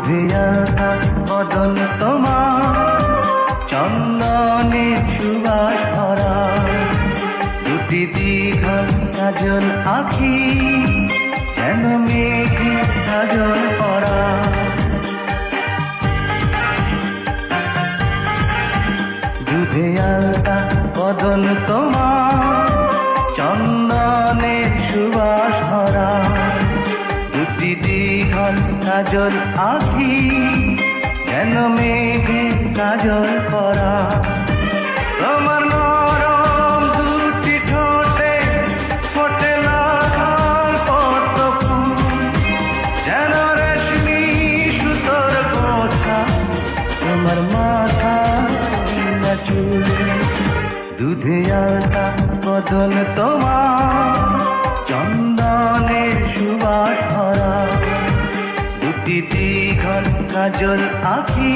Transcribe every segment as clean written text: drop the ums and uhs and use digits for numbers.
দুধে আলতা বদন তোমার, চন্দনের সুবাস ভরা, দুটি দীঘল কাজল আঁখি, যেন মেঘে কাজল পরা। দুধে আলতা বদন তোমার, চন্দনের সুবাস ভরা, দুটি দীঘল কাজল আঁখি, যেন মেঘে কাজল পরা। তোমার নরম দুটি ঠোঁটে ফোটে লাল পদ্ম ফুল, যেন রেশমি সুতোর গোছা, তোমার মাথা না চুল। দুধে আলতা বদন তোমার, চন্দনের সুবাস ভরা, দুটি দীঘল কাজল আঁখি,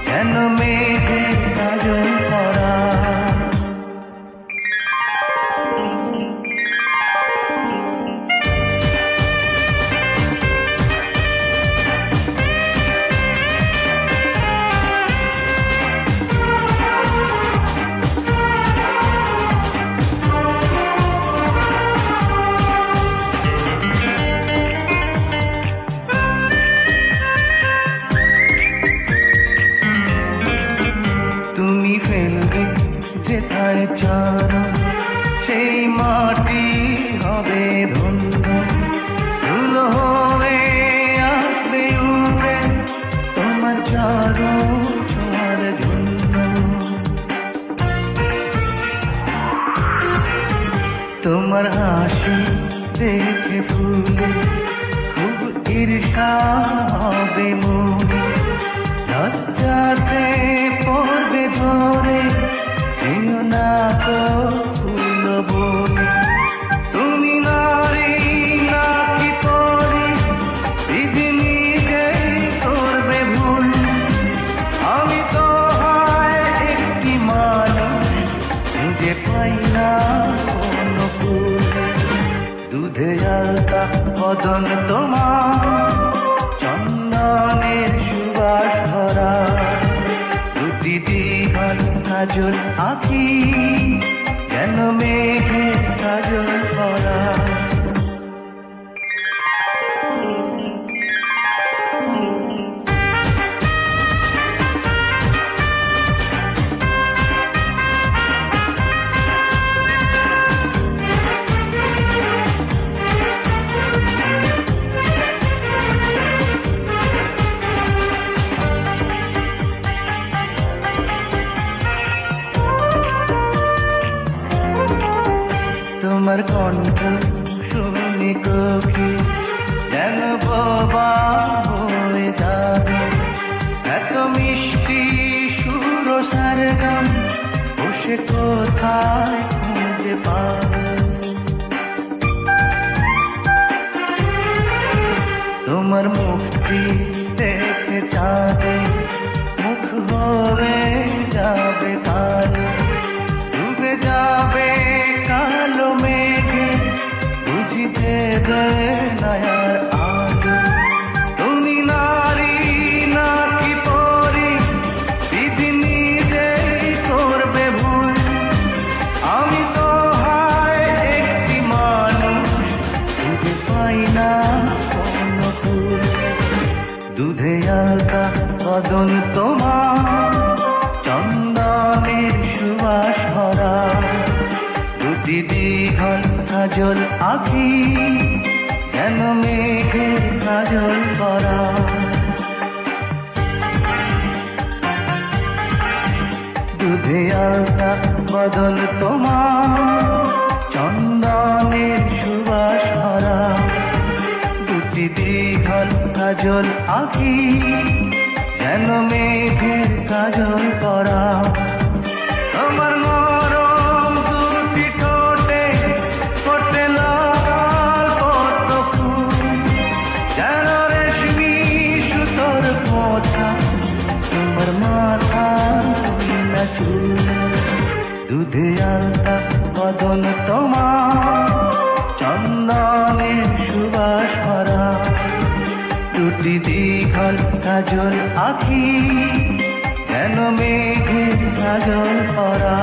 যেন মেঘে কাজল পরা। তুমি ফেলবে যেথায় চরণ, সেই মাটি হবে ধন্য, ধুলো হয়ে আসবে উড়ে তোমার চরণ ছোঁয়ার জন্য। তোমার হাসি দেখে ফুলে খুব ঈর্ষা হবে মনে, লজ্জাতে পড়বে ঝরে, যেও না তো ফুল বনে। তুমি নারী নাকি পরি, বিধি নিজেই করবে ভুল, আমি তো হয় একটি মানুষ, খুঁজে পাই না কোনো ফুল। দুধে আলতা বদন তোমার, চন্দনের সুবাস ভরা, দুটি দীঘল কাজল আঁখি, যেন মেঘে কাজল পরা। তোমার কণ্ঠ শুনি কখি, যেন বোবা হয়ে যাবে, এত মিষ্টি সুর সারগাম, বসে কোথায় খুঁজে পাবে। তোমার মুক্তি দেখে চাঁদে মুখ হয়ে যাবে কালো, ডুবে যাবে কালো মেঘে, বুঝি দেবে নয়ার আলো। তুমি নারী নাকি পরি, বিধি নিজেই করবে ভুল, আমি তো হয় একটি মানুষ, খুঁজে পাই না কোনো ফুল। দুধে আলতা বদন তোমার, চন্দনের সুবাস ভরা, দুটি দীঘল কাজল আঁখি, যেন মেঘে কাজল পরা। দুধে আলতা বদন তোমার, চন্দনের সুবাস ভরা, দুটি দীঘল কাজল আঁখি, যেন মেঘে কাজল পরা। তোমার নরম দুটি ঠোঁটে ফোটে লাল পদ্ম ফুল, যেন রেশমি সুতোর গোছা, তোমার মাথা না চুল। দুধে আলতা বদন তোমার, চন্দনের সুবাস ভরা, দুটি দীঘল কাজল আখি যেন মেঘের কাজল পরা।